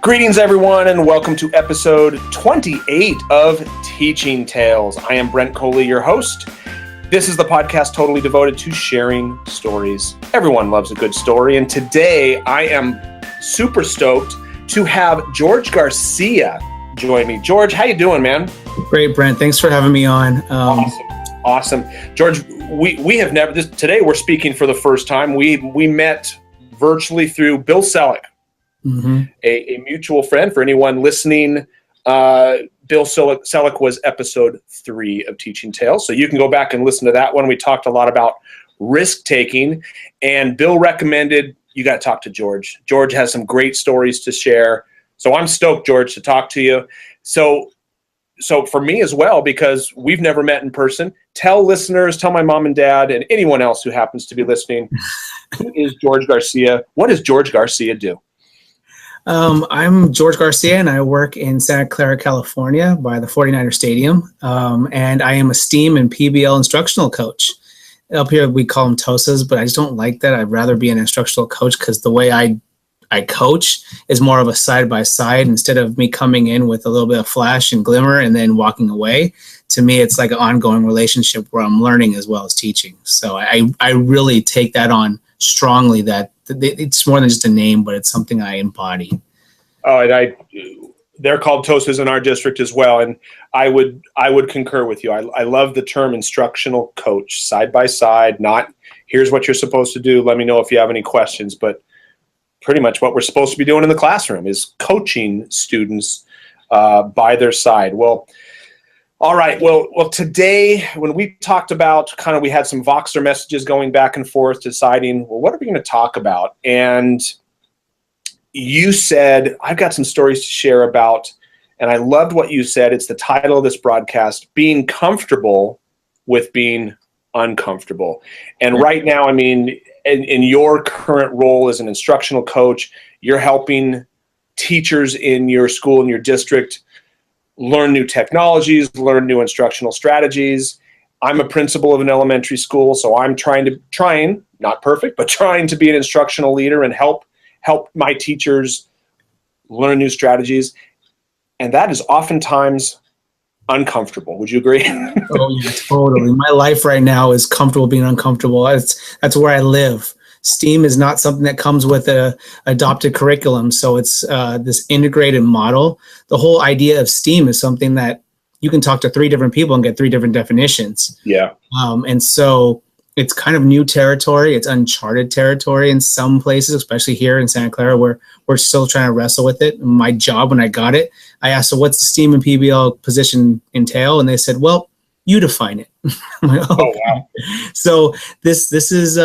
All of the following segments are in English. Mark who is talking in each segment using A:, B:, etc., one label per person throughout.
A: Greetings, everyone, and welcome to episode 28 of Teaching Tales. I am Brent Coley, your host. This is the podcast totally devoted to sharing stories. Everyone loves a good story, and today I am super stoked to have George Garcia join me. George, how you doing, man?
B: Great, Brent. Thanks for having me on.
A: Awesome. George, we have never, today we're speaking for the first time. We met virtually through Bill Selleck. Mm-hmm. A mutual friend. For anyone listening, Bill Selleck was episode 3 of Teaching Tales. So you can go back and listen to that one. We talked a lot about risk-taking, and Bill recommended you got to talk to George. George has some great stories to share. So I'm stoked, George, to talk to you. So for me as well, because we've never met in person, tell listeners, tell my mom and dad, and anyone else who happens to be listening, who is George Garcia? What does George Garcia do?
B: I'm George Garcia, and I work in Santa Clara, California by the 49er Stadium, and I am a STEAM and PBL instructional coach. Up here, we call them TOSAs, but I just don't like that. I'd rather be an instructional coach because the way I coach is more of a side-by-side instead of me coming in with a little bit of flash and glimmer and then walking away. To me, it's like an ongoing relationship where I'm learning as well as teaching. So I really take that on strongly, that it's more than just a name, but it's something I embody.
A: Oh, and they're called TOSAs in our district as well, and I would concur with you. I love the term instructional coach, side by side. Not here's what you're supposed to do. Let me know if you have any questions. But pretty much what we're supposed to be doing in the classroom is coaching students by their side. Well. All right. Well, today when we talked about we had some Voxer messages going back and forth deciding, well, what are we going to talk about? And you said, I've got some stories to share about, and I loved what you said. It's the title of this broadcast, Being Comfortable with Being Uncomfortable. And right now, I mean, in your current role as an instructional coach, you're helping teachers in your school, in your district, learn new technologies, learn new instructional strategies. I'm a principal of an elementary school, so I'm trying, not perfect, but trying to be an instructional leader and help my teachers learn new strategies. And that is oftentimes uncomfortable. Would you agree?
B: Oh, yeah, totally. My life right now is comfortable being uncomfortable. That's where I live. STEAM is not something that comes with a adopted curriculum. So it's this integrated model. The whole idea of STEAM is something that you can talk to 3 different people and get 3 different definitions.
A: Yeah.
B: And so it's kind of new territory. It's uncharted territory in some places, especially here in Santa Clara, where we're still trying to wrestle with it. My job, when I got it, I asked, so what's the STEAM and PBL position entail? And they said, well, you define it. I'm like, oh, wow. So this is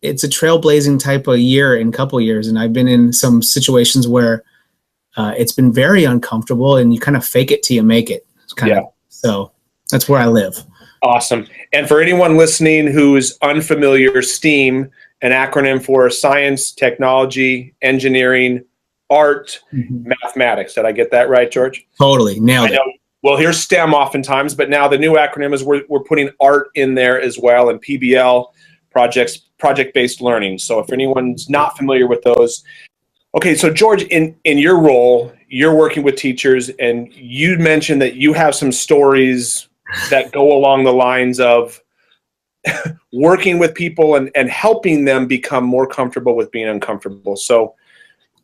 B: it's a trailblazing type of year in a couple of years. And I've been in some situations where it's been very uncomfortable, and you kind of fake it till you make it. So that's where I live.
A: Awesome. And for anyone listening who's unfamiliar, STEAM, an acronym for science, technology, engineering, art, mathematics. Did I get that right, George?
B: Totally. Nailed it.
A: Well, here's STEM oftentimes, but now the new acronym is we're putting art in there as well, and PBL, project-based learning. So if anyone's not familiar with those. Okay, so George, in your role, you're working with teachers, and you mentioned that you have some stories that go along the lines of working with people and helping them become more comfortable with being uncomfortable. So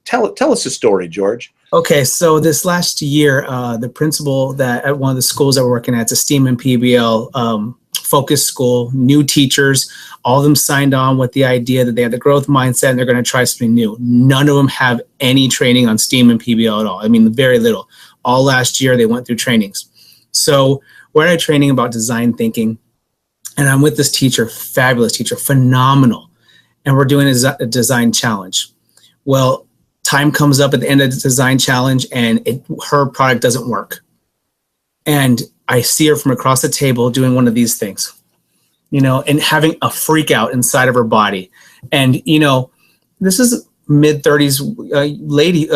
A: tell us a story, George.
B: Okay, so this last year, the principal at one of the schools that we're working at, it's a STEAM and PBL focused school, new teachers, all of them signed on with the idea that they have the growth mindset and they're going to try something new. None of them have any training on STEAM and PBL at all. I mean, very little. All last year, they went through trainings. So we're at a training about design thinking, and I'm with this teacher, fabulous teacher, phenomenal, and we're doing a design challenge. Well, time comes up at the end of the design challenge, and her product doesn't work. And I see her from across the table doing one of these things, and having a freak out inside of her body. And, this is mid-30s lady,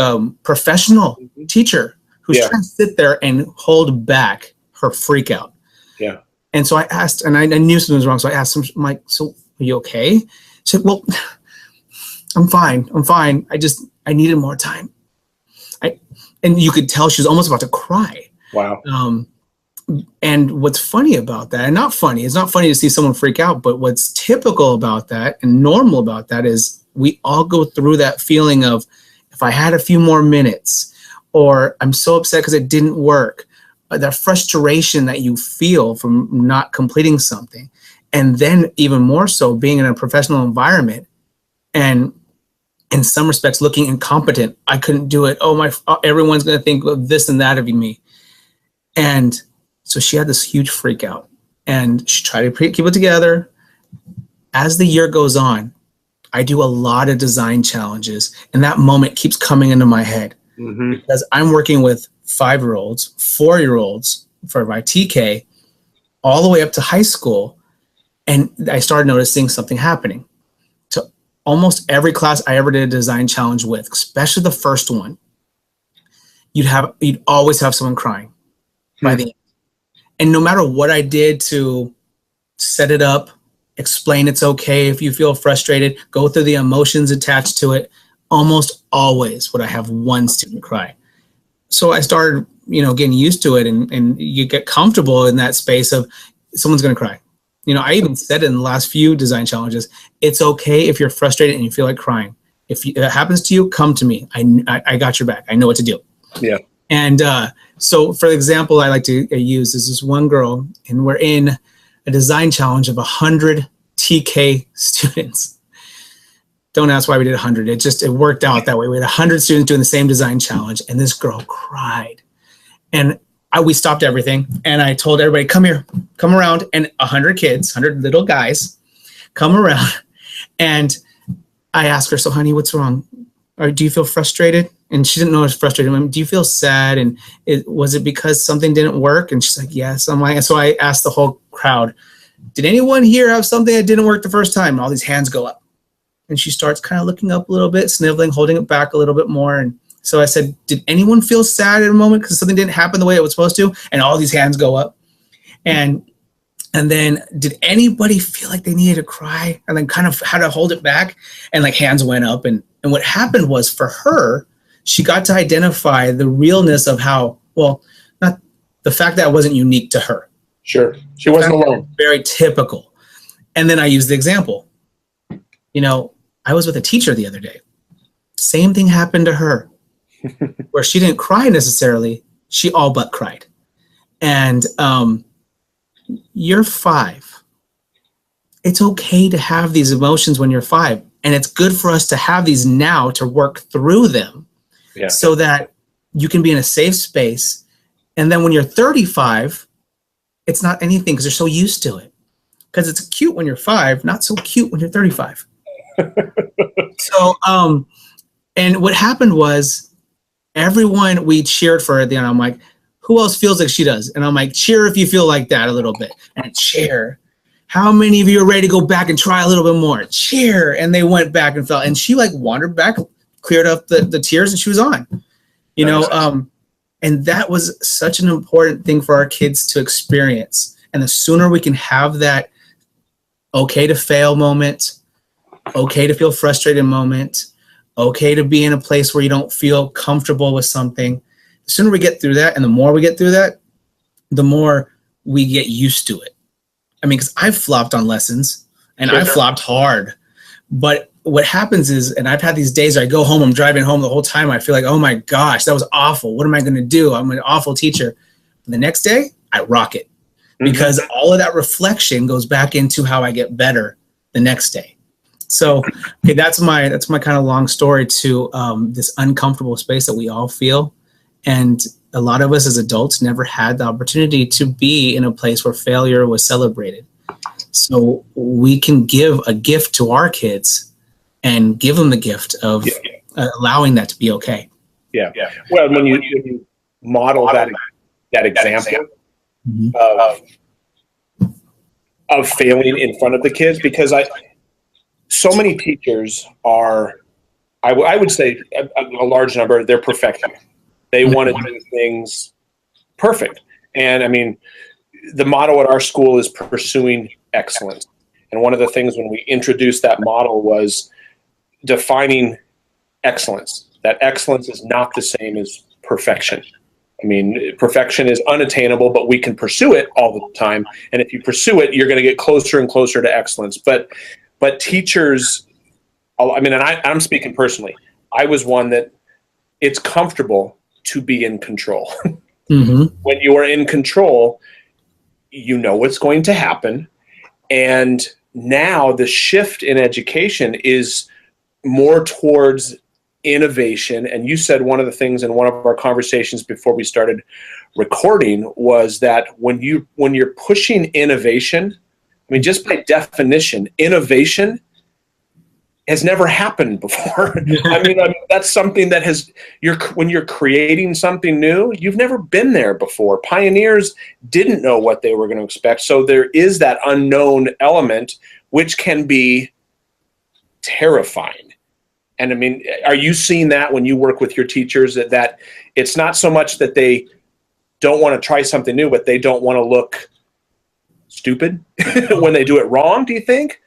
B: professional teacher who's trying to sit there and hold back her freak out.
A: Yeah.
B: And so I asked, and I knew something was wrong. So I asked him, I'm like, so are you okay? She said, well, I'm fine. I needed more time. and you could tell she was almost about to cry.
A: Wow.
B: And what's funny about that, and not funny, it's not funny to see someone freak out, but what's typical about that and normal about that is we all go through that feeling of, if I had a few more minutes, or I'm so upset because it didn't work, that frustration that you feel from not completing something. And then even more so being in a professional environment and in some respects looking incompetent. I couldn't do it. Everyone's going to think of this and that of me. And so she had this huge freak out and she tried to keep it together. As the year goes on, I do a lot of design challenges, and that moment keeps coming into my head because I'm working with 5-year-olds, 4-year-olds for my TK, all the way up to high school. And I started noticing something happening. To almost every class I ever did a design challenge with, especially the first one, you'd always have someone crying by the end. And no matter what I did to set it up, explain it's okay if you feel frustrated, go through the emotions attached to it, almost always would I have one student cry. So I started, getting used to it, and you get comfortable in that space of someone's going to cry. I even said in the last few design challenges, it's okay if you're frustrated and you feel like crying. If that happens to you, come to me. I got your back. I know what to do.
A: Yeah.
B: And so for example, I like to use this one girl, and we're in a design challenge of 100 TK students. Don't ask why we did 100. It worked out that way. We had 100 students doing the same design challenge, and this girl cried. And we stopped everything, and I told everybody, come here, come around. And 100 kids, 100 little guys come around. And I asked her, so honey, what's wrong? Or do you feel frustrated? And she didn't know I was frustrated. I mean, do you feel sad? And was it because something didn't work? And she's like, yes. I'm like, and so I asked the whole crowd, did anyone here have something that didn't work the first time? And all these hands go up. And she starts kind of looking up a little bit, sniveling, holding it back a little bit more. And so I said, did anyone feel sad at a moment because something didn't happen the way it was supposed to? And all these hands go up. And then did anybody feel like they needed to cry? And then kind of had to hold it back, and like hands went up. And what happened was, for her, she got to identify the realness of how, not the fact that it wasn't unique to her.
A: Sure. She wasn't alone.
B: Very typical. And then I used the example. I was with a teacher the other day. Same thing happened to her, where she didn't cry necessarily. She all but cried. And you're 5. It's okay to have these emotions when you're 5. And it's good for us to have these now to work through them so that you can be in a safe space. And then when you're 35, it's not anything because you're so used to it. Because it's cute when you're 5, not so cute when you're 35. So, and what happened was we cheered for her at the end. I'm like, who else feels like she does? And I'm like, cheer if you feel like that a little bit. And cheer. How many of you are ready to go back and try a little bit more? Cheer. And they went back and felt, and she like wandered back, cleared up the tears, and she was on, and that was such an important thing for our kids to experience. And the sooner we can have that okay to fail moment, okay to feel frustrated moment, okay to be in a place where you don't feel comfortable with something, the sooner we get through that, and the more we get through that, the more we get used to it. I mean, because I've flopped on lessons, and I've flopped hard. But what happens is, and I've had these days where I go home, I'm driving home the whole time, I feel like, oh my gosh, that was awful. What am I going to do? I'm an awful teacher. And the next day, I rock it. Because all of that reflection goes back into how I get better the next day. So that's my kind of long story to this uncomfortable space that we all feel. And a lot of us as adults never had the opportunity to be in a place where failure was celebrated. So we can give a gift to our kids and give them the gift of allowing that to be okay.
A: Yeah. Well, when you model that example of failing in front of the kids, because so many teachers are, I would say a large number, they're perfecting. They want to do things perfect. And I mean, the motto at our school is pursuing excellence. And one of the things when we introduced that model was defining excellence. That excellence is not the same as perfection. I mean, perfection is unattainable, but we can pursue it all the time. And if you pursue it, you're going to get closer and closer to excellence. But teachers, I mean, and I'm speaking personally, I was one that it's comfortable to be in control.
B: Mm-hmm.
A: When you are in control, you know what's going to happen. And now the shift in education is more towards innovation. And you said one of the things in one of our conversations before we started recording was that when you're pushing innovation, I mean, just by definition, innovation has never happened before. I mean, that's something that when you're creating something new, you've never been there before. Pioneers didn't know what they were going to expect. So there is that unknown element, which can be terrifying. And I mean, are you seeing that when you work with your teachers, that it's not so much that they don't want to try something new, but they don't want to look stupid when they do it wrong, do you think?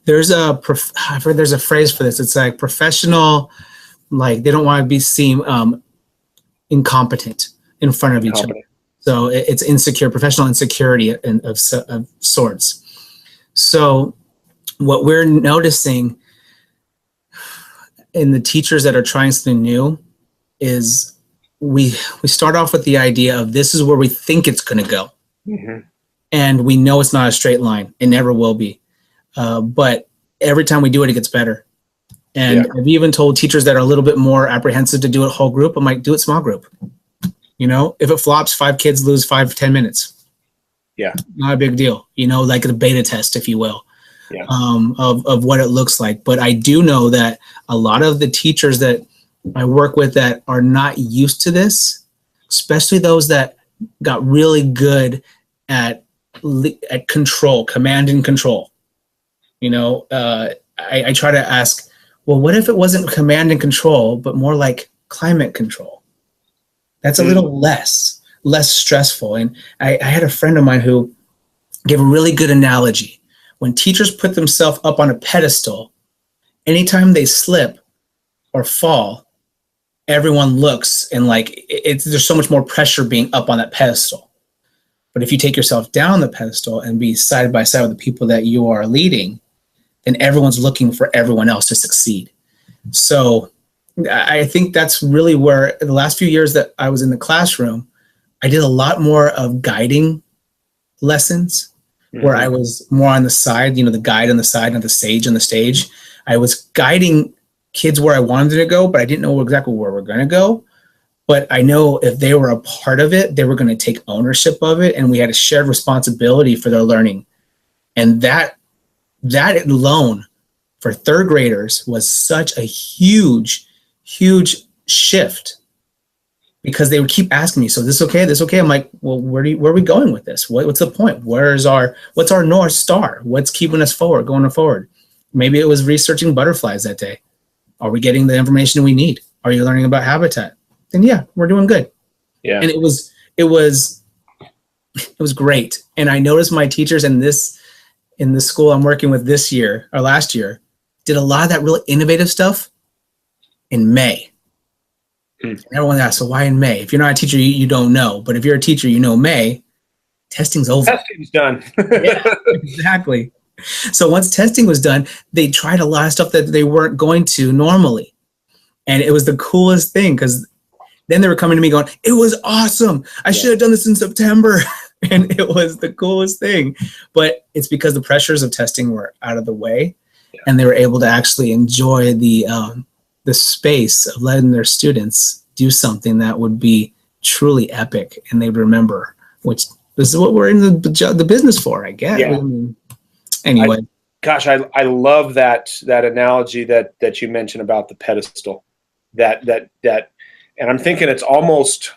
B: I've heard there's a phrase for this. It's like professional, like they don't want to be seen incompetent in front of each other. So it's insecure, professional insecurity of sorts. So what we're noticing in the teachers that are trying something new is we start off with the idea of this is where we think it's going to go. Mm-hmm. And we know it's not a straight line. It never will be. But every time we do it, it gets better. And I've even told teachers that are a little bit more apprehensive to do it whole group, I'm like, do it small group. You know, if it flops, 5 kids lose 5 to 10 minutes.
A: Yeah.
B: Not a big deal. You know, like a beta test, if you will.
A: Yeah.
B: Of what it looks like. But I do know that a lot of the teachers that I work with that are not used to this, especially those that got really good at control, command and control. You know, I try to ask, well, what if it wasn't command and control, but more like climate control? That's a little less stressful. And I had a friend of mine who gave a really good analogy. When teachers put themselves up on a pedestal, anytime they slip or fall, everyone looks and like there's so much more pressure being up on that pedestal. But if you take yourself down the pedestal and be side by side with the people that you are leading, then everyone's looking for everyone else to succeed. So I think that's really where in the last few years that I was in the classroom, I did a lot more of guiding lessons. Mm-hmm. Where I was more on the side, you know, the guide on the side, not the sage on the stage. I was guiding kids where I wanted to go, but I didn't know exactly where we're going to go. But I know if they were a part of it, they were going to take ownership of it, and we had a shared responsibility for their learning. And that alone for third graders was such a huge shift. Because they would keep asking me, so this okay? This okay? I'm like, well, where are we going with this? What's the point? What's our North Star? What's keeping us going forward? Maybe it was researching butterflies that day. Are we getting the information we need? Are you learning about habitat? Then yeah, we're doing good. Yeah. And it was great. And I noticed my teachers in the school I'm working with this year or last year did a lot of that really innovative stuff in May. And everyone asks, so why in May? If you're not a teacher, you don't know. But if you're a teacher, you know May, testing's over.
A: Testing's done.
B: Yeah, exactly. So once testing was done, they tried a lot of stuff that they weren't going to normally. And it was the coolest thing because then they were coming to me going, it was awesome. I should have done this in September. And it was the coolest thing. But it's because the pressures of testing were out of the way. Yeah. And they were able to actually enjoy the space of letting their students do something that would be truly epic and they'd remember, which this is what we're in the business for, I guess. Yeah. Anyway.
A: I love that analogy that you mentioned about the pedestal. That and I'm thinking it's almost,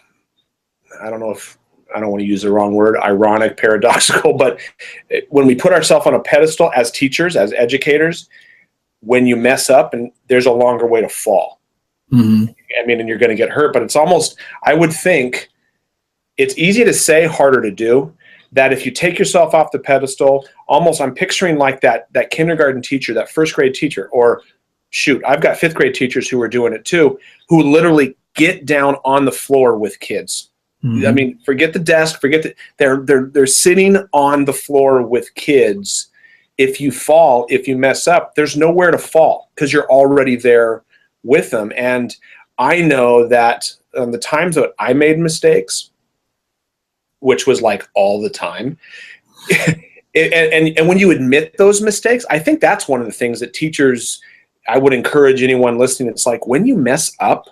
A: I don't want to use the wrong word, ironic, paradoxical, but when we put ourselves on a pedestal as teachers, as educators, when you mess up and there's a longer way to fall. Mm-hmm. I mean, and you're going to get hurt, but it's almost, I would think it's easy to say, harder to do, that if you take yourself off the pedestal, almost I'm picturing like that kindergarten teacher, that first grade teacher, or shoot, I've got fifth grade teachers who are doing it too, who literally get down on the floor with kids. I mean, forget the desk, they're sitting on the floor with kids. If you fall, if you mess up, there's nowhere to fall because you're already there with them. And I know that the times that I made mistakes, which was like all the time, and when you admit those mistakes, I think that's one of the things that teachers, I would encourage anyone listening. It's like, when you mess up,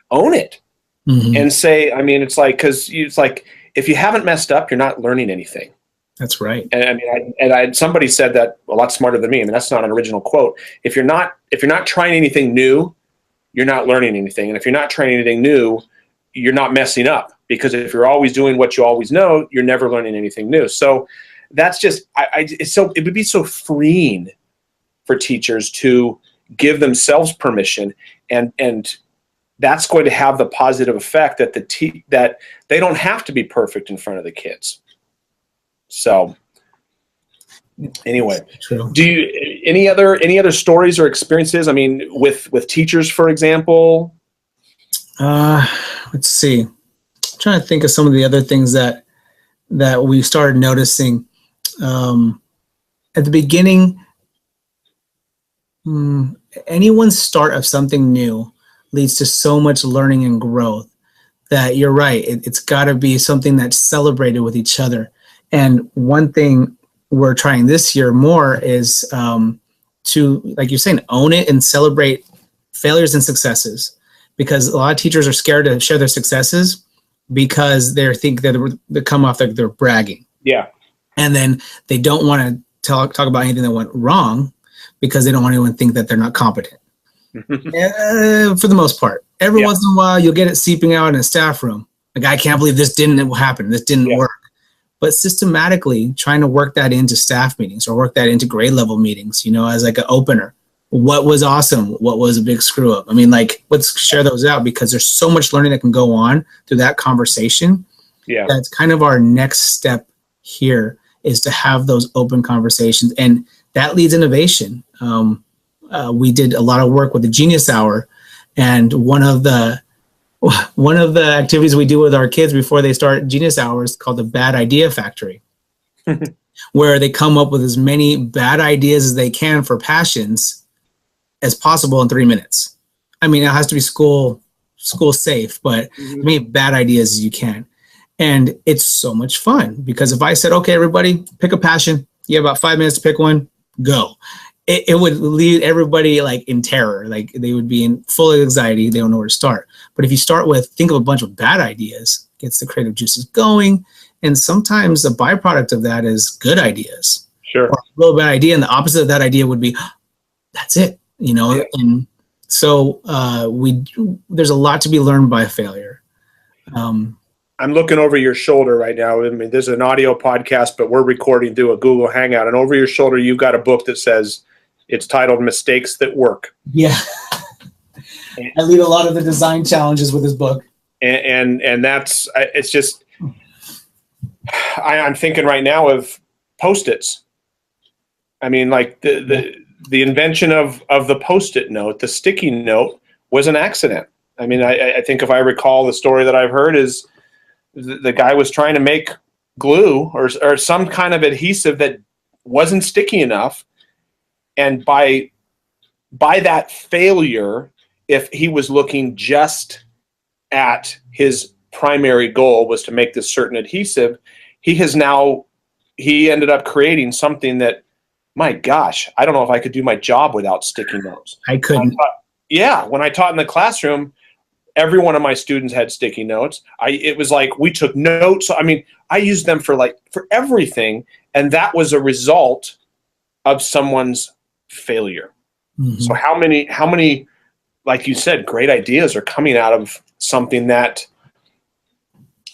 A: own it. And say, I mean, it's like, because it's like, if you haven't messed up, you're not learning anything.
B: That's right.
A: And I mean, somebody said that a lot smarter than me. I mean, that's not an original quote. If you're not trying anything new, you're not learning anything. And if you're not trying anything new, you're not messing up, because if you're always doing what you always know, you're never learning anything new. So that's just, it would be so freeing for teachers to give themselves permission, and that's going to have the positive effect that that they don't have to be perfect in front of the kids. So anyway,
B: True.
A: do you any other stories or experiences? I mean, with teachers, for example.
B: Let's see. I'm trying to think of some of the other things that we started noticing at the beginning. Anyone's start of something new leads to so much learning and growth that you're right. It's got to be something that's celebrated with each other. And one thing we're trying this year more is to, like you're saying, own it and celebrate failures and successes, because a lot of teachers are scared to share their successes because they think that they come off like they're bragging.
A: Yeah.
B: And then they don't want to talk about anything that went wrong because they don't want anyone to think that they're not competent. For the most part. Every once in a while, you'll get it seeping out in a staff room. Like, I can't believe this didn't happen. This didn't work. But systematically trying to work that into staff meetings or work that into grade level meetings, as like an opener. What was awesome? What was a big screw up? I mean, like, let's share those out, because there's so much learning that can go on through that conversation. Yeah. That's kind of our next step here, is to have those open conversations. And that leads innovation. We did a lot of work with the Genius Hour, and one of the activities we do with our kids before they start Genius Hour is called the Bad Idea Factory, where they come up with as many bad ideas as they can for passions as possible in 3 minutes. I mean, it has to be school safe, but as many bad ideas as you can. And it's so much fun, because if I said, okay, everybody, pick a passion, you have about 5 minutes to pick one, go. It would leave everybody like in terror. Like, they would be in full anxiety. They don't know where to start. But if you start with, think of a bunch of bad ideas, gets the creative juices going. And sometimes a byproduct of that is good ideas. Sure. Or a little bad idea. And the opposite of that idea would be, that's it, Yeah. And so there's a lot to be learned by failure.
A: I'm looking over your shoulder right now. I mean, this is an audio podcast, but we're recording through a Google Hangout. And over your shoulder, you've got a book that says, it's titled Mistakes That Work.
B: Yeah. I lead a lot of the design challenges with this book.
A: And that's, it's just, I'm thinking right now of Post-its. I mean, like the invention of the Post-it note, the sticky note, was an accident. I mean, I think if I recall the story that I've heard is the guy was trying to make glue or some kind of adhesive that wasn't sticky enough. And by that failure, if he was looking just at his primary goal was to make this certain adhesive, he ended up creating something that, my gosh, I don't know if I could do my job without sticky notes.
B: I couldn't.
A: When I taught in the classroom, every one of my students had sticky notes. It was like we took notes. I mean, I used them for everything, and that was a result of someone's failure. Mm-hmm. So how many, like you said, great ideas are coming out of something that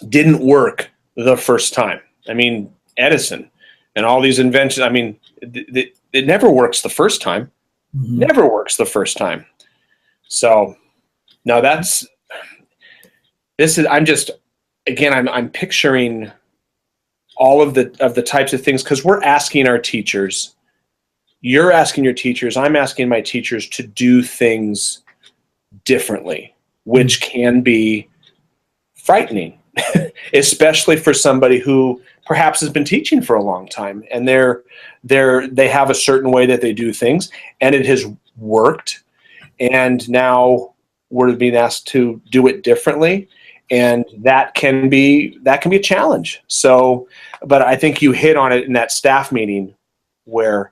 A: didn't work the first time? I mean, Edison and all these inventions. I mean, it never works the first time. Mm-hmm. Never works the first time. So now I'm picturing all of the types of things, because we're asking our teachers, you're asking your teachers, I'm asking my teachers to do things differently. which can be frightening, especially for somebody who perhaps has been teaching for a long time, and they have a certain way that they do things, and it has worked, and now we're being asked to do it differently, and that can be a challenge. So, but I think you hit on it in that staff meeting, where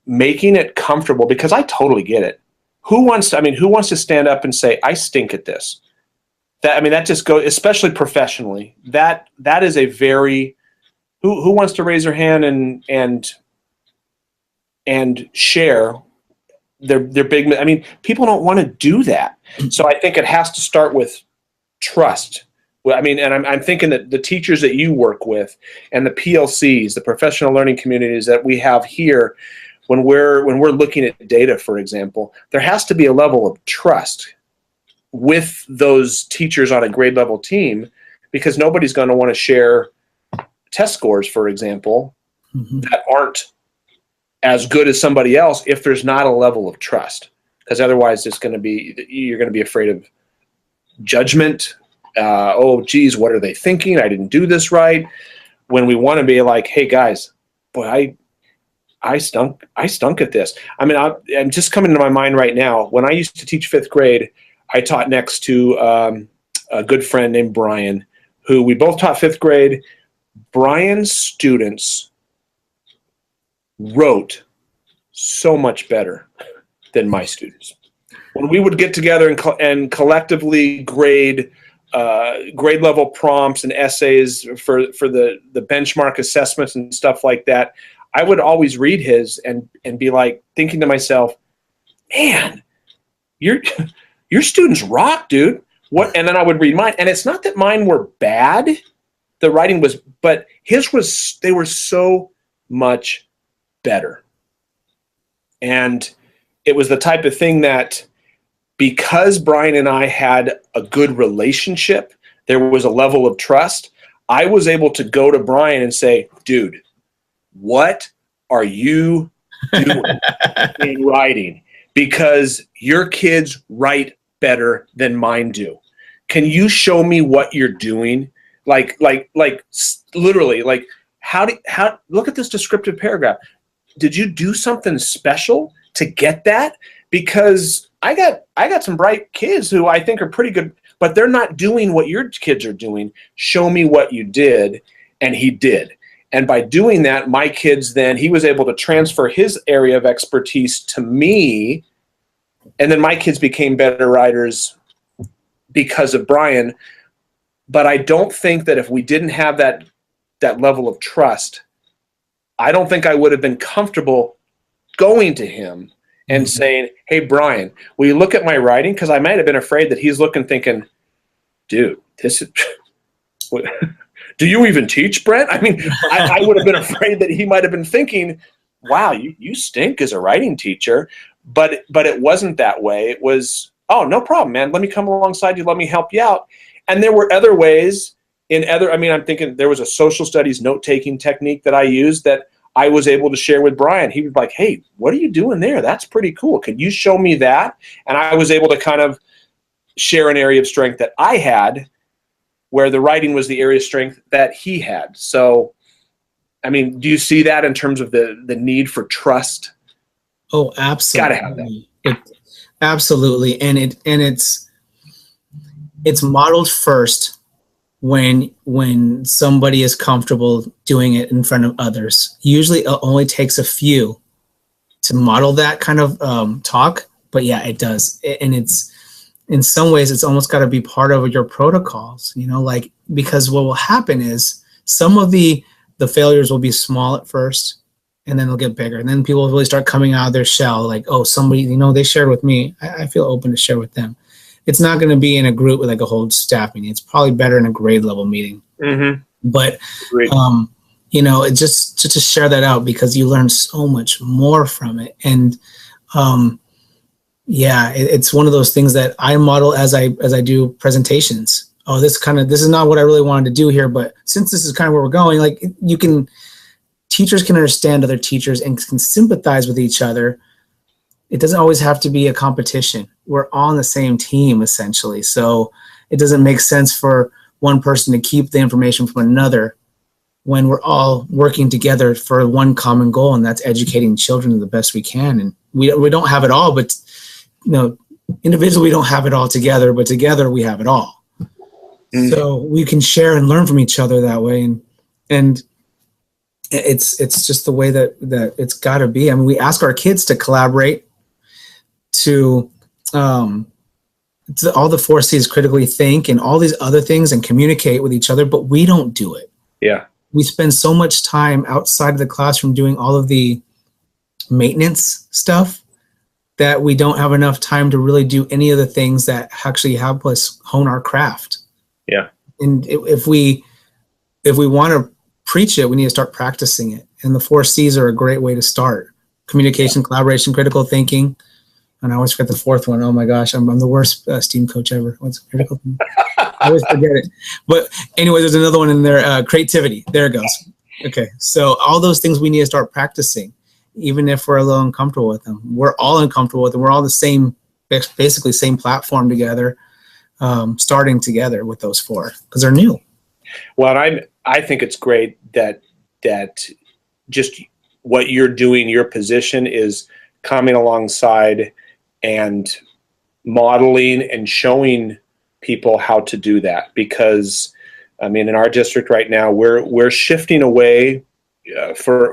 A: making it comfortable, because I totally get it. Who wants to stand up and say, I stink at this? That just goes, especially professionally. That is a very, who wants to raise their hand and share their big, people don't want to do that. So I think it has to start with trust. And I'm thinking that the teachers that you work with and the PLCs, the professional learning communities that we have here, when we're looking at data, for example, there has to be a level of trust with those teachers on a grade level team, because nobody's going to want to share test scores, for example, that aren't as good as somebody else if there's not a level of trust, because otherwise you're going to be afraid of judgment. Oh geez, what are they thinking? I didn't do this right. When we want to be like, hey guys, boy, I stunk at this. I'm just coming to my mind right now. When I used to teach 5th grade, I taught next to a good friend named Brian, who we both taught 5th grade. Brian's students wrote so much better than my students. When we would get together and collectively grade level prompts and essays for the benchmark assessments and stuff like that, I would always read his and be like, thinking to myself, man, your students rock, dude. What? And then I would read mine, and it's not that mine were bad. The writing was, but they were so much better. And it was the type of thing that, because Brian and I had a good relationship, there was a level of trust. I was able to go to Brian and say, dude, what are you doing in writing? Because your kids write better than mine do. Can you show me what you're doing? Like literally, like how look at this descriptive paragraph. Did you do something special to get that? Because I got some bright kids who I think are pretty good, but they're not doing what your kids are doing. Show me what you did. And he did. And by doing that, my kids he was able to transfer his area of expertise to me. And then my kids became better writers because of Brian. But I don't think that if we didn't have that level of trust, I don't think I would have been comfortable going to him and saying, hey, Brian, will you look at my writing? Because I might have been afraid that he's looking thinking, dude, this is what, do you even teach, Brent? I would have been afraid that he might have been thinking, wow, you stink as a writing teacher. But it wasn't that way. It was, oh, no problem, man. Let me come alongside you. Let me help you out. And there were other ways I'm thinking there was a social studies note-taking technique that I used that I was able to share with Brian. He was like, hey, what are you doing there? That's pretty cool. Could you show me that? And I was able to kind of share an area of strength that I had, where the writing was the area of strength that he had. So, do you see that in terms of the need for trust?
B: Oh, absolutely.
A: Gotta have that.
B: Absolutely. And it's modeled first when somebody is comfortable doing it in front of others. Usually it only takes a few to model that kind of talk, but yeah, it does. And it's, in some ways, it's almost got to be part of your protocols, because what will happen is some of the failures will be small at first, and then they'll get bigger. And then people will really start coming out of their shell, like, oh, somebody, they shared with me. I feel open to share with them. It's not going to be in a group with like a whole staff meeting. It's probably better in a grade level meeting. Mm-hmm. But, it's just to share that out, because you learn so much more from it. And, it's one of those things that I model as I do presentations. Oh, this is not what I really wanted to do here, but since this is kind of where we're going, like teachers can understand other teachers and can sympathize with each other. It doesn't always have to be a competition. we're all on the same team essentially. So it doesn't make sense for one person to keep the information from another when we're all working together for one common goal, and that's educating children the best we can. And we don't have it all, but individually we don't have it all together, but together we have it all. Mm. So we can share and learn from each other that way. And it's just the way that it's got to be. I mean, we ask our kids to collaborate, to all the 4 C's, critically think, and all these other things, and communicate with each other, but we don't do it.
A: Yeah.
B: We spend so much time outside of the classroom doing all of the maintenance stuff that we don't have enough time to really do any of the things that actually help us hone our craft.
A: Yeah.
B: And if we want to preach it, we need to start practicing it. And the 4 C's are a great way to start: communication, collaboration, critical thinking. And I always forget the 4th one. Oh my gosh, I'm the worst STEAM coach ever. What's critical thinking? I always forget it. But anyway, there's another one in there. Creativity. There it goes. Okay. So all those things we need to start practicing, even if we're a little uncomfortable with them. We're all uncomfortable with them. We're all the same, basically same platform together, starting together with those 4 because they're new.
A: Well, I think it's great that just what you're doing, your position is coming alongside and modeling and showing people how to do that. Because I mean, in our district right now, we're shifting away for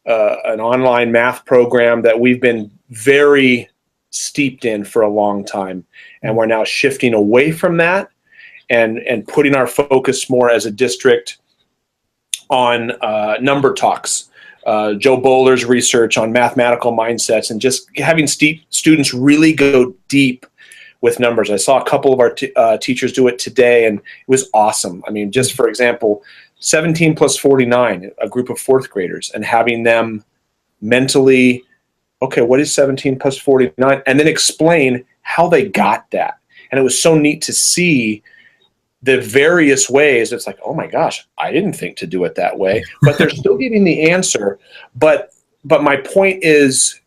A: an online math program that we've been very steeped in for a long time, and we're now shifting away from that and putting our focus more as a district on number talks. Joe Bowler's research on mathematical mindsets, and just having students really go deep with numbers. I saw a couple of our teachers do it today, and it was awesome. I mean, just for example, 17 plus 49, a group of 4th graders, and having them mentally, okay, what is 17 plus 49? And then explain how they got that. And it was so neat to see the various ways. It's like, oh my gosh, I didn't think to do it that way, but they're still getting the answer. But my point is,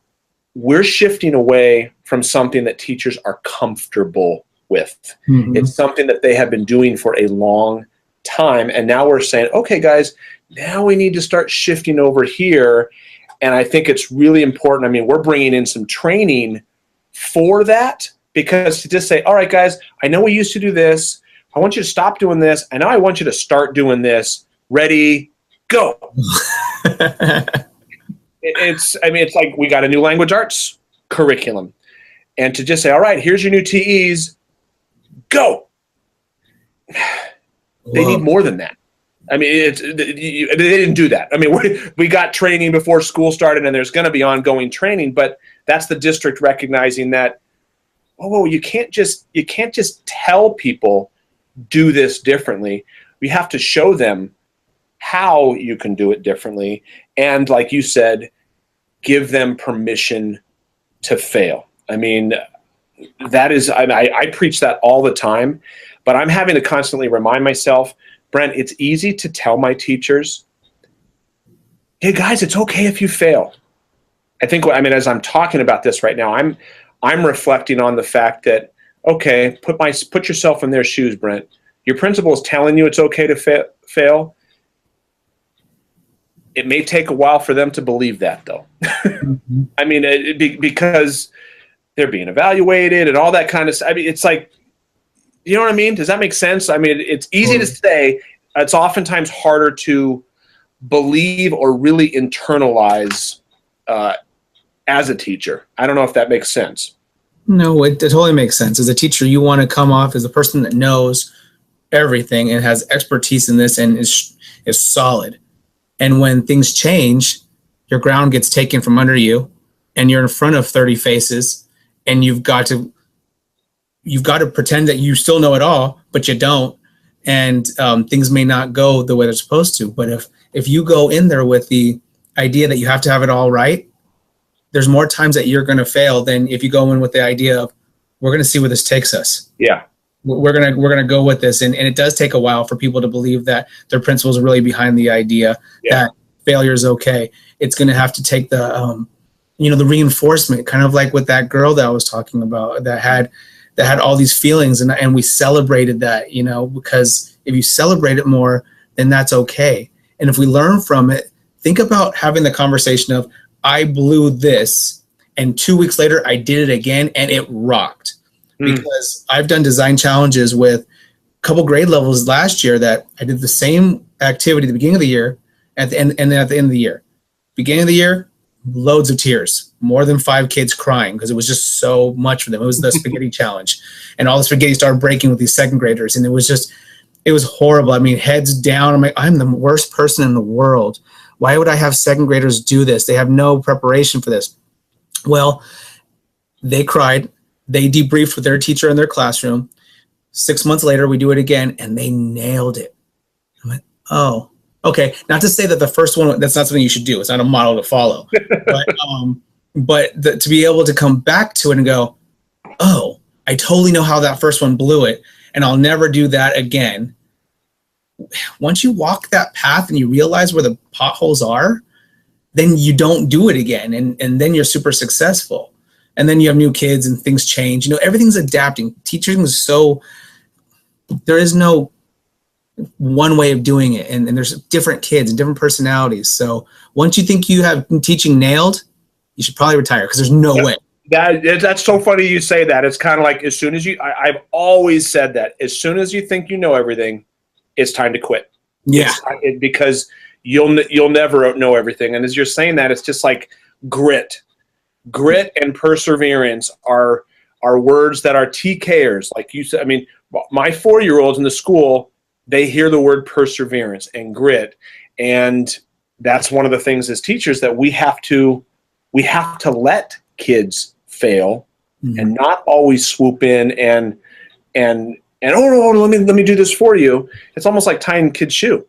A: we're shifting away from something that teachers are comfortable with. Mm-hmm. It's something that they have been doing for a long time. And now we're saying, okay, guys, now we need to start shifting over here. And I think it's really important. I mean, we're bringing in some training for that, because to just say, all right, guys, I know we used to do this. I want you to stop doing this. And now I want you to start doing this. Ready, go. It's like we got a new language arts curriculum. And to just say, all right, here's your new TEs, go. They need more than that. I mean, they didn't do that. I mean, we got training before school started, and there's going to be ongoing training, but that's the district recognizing that, oh, you can't just tell people do this differently. We have to show them how you can do it differently. And like you said, give them permission to fail. I mean, that is, I preach that all the time, but I'm having to constantly remind myself, Brent, it's easy to tell my teachers, hey guys, it's okay if you fail. I think, as I'm talking about this right now, I'm reflecting on the fact that, okay, put yourself in their shoes, Brent. Your principal is telling you it's okay to fail. It may take a while for them to believe that, though. Mm-hmm. I mean, because they're being evaluated and all that kind of stuff. I mean, it's like, you know what I mean? Does that make sense? I mean, it's easy to say. It's oftentimes harder to believe or really internalize as a teacher. I don't know if that makes sense.
B: No, it totally makes sense. As a teacher, you want to come off as a person that knows everything and has expertise in this and is solid. And when things change, your ground gets taken from under you, and you're in front of 30 faces, and you've got to pretend that you still know it all, but you don't. And things may not go the way they're supposed to. But if you go in there with the idea that you have to have it all right, there's more times that you're going to fail than if you go in with the idea of, we're going to see where this takes us. Yeah. We're gonna go with this, and it does take a while for people to believe that their principal's really behind the idea that failure is okay. It's going to have to take the the reinforcement, kind of like with that girl that I was talking about that had all these feelings, and we celebrated that, because if you celebrate it more, then that's okay. And if we learn from it, think about having the conversation of, I blew this, and 2 weeks later I did it again and it rocked. Because I've done design challenges with a couple grade levels last year that I did the same activity at the beginning of the year and then at the end of the year. Beginning of the year, loads of tears, more than 5 kids crying because it was just so much for them. It was the spaghetti challenge, and all the spaghetti started breaking with these second graders, and it was horrible. I mean, heads down. I'm like, I'm the worst person in the world. Why would I have second graders do this? They have no preparation for this. Well, they cried. They debriefed with their teacher in their classroom. 6 months later, we do it again, and they nailed it. I went, oh, okay. Not to say that the first one, that's not something you should do. It's not a model to follow. But to be able to come back to it and go, oh, I totally know how that first one blew it, and I'll never do that again. Once you walk that path and you realize where the potholes are, then you don't do it again, and then you're super successful. And then you have new kids and things change. Everything's adapting. Teaching is there is no one way of doing it. And there's different kids and different personalities. So once you think you have teaching nailed, you should probably retire because there's no way.
A: That's so funny you say that. It's kind of like as soon as I've always said that. As soon as you think you know everything, it's time to quit.
B: Yeah.
A: Because you'll never know everything. And as you're saying that, it's just like grit. Grit and perseverance are words that are TKers. Like you said, I mean, my 4-year-olds in the school, they hear the word perseverance and grit. And that's one of the things as teachers that we have to let kids fail and not always swoop in and oh no, let me do this for you. It's almost like tying kids' shoe.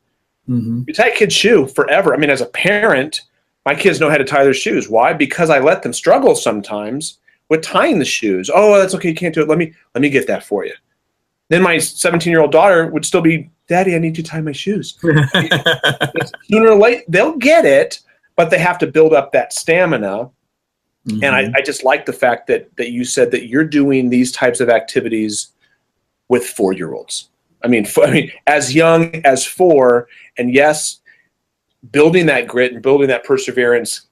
A: You tie a kid's shoe forever. I mean, as a parent, my kids know how to tie their shoes. Why? Because I let them struggle sometimes with tying the shoes. Oh, that's okay. You can't do it. Let me get that for you. Then my 17-year-old daughter would still be, Daddy, I need you to tie my shoes. Sooner or later, they'll get it, but they have to build up that stamina. And I just like the fact that you said that you're doing these types of activities with 4-year-olds. I mean, as young as 4, and yes, building that grit and building that perseverance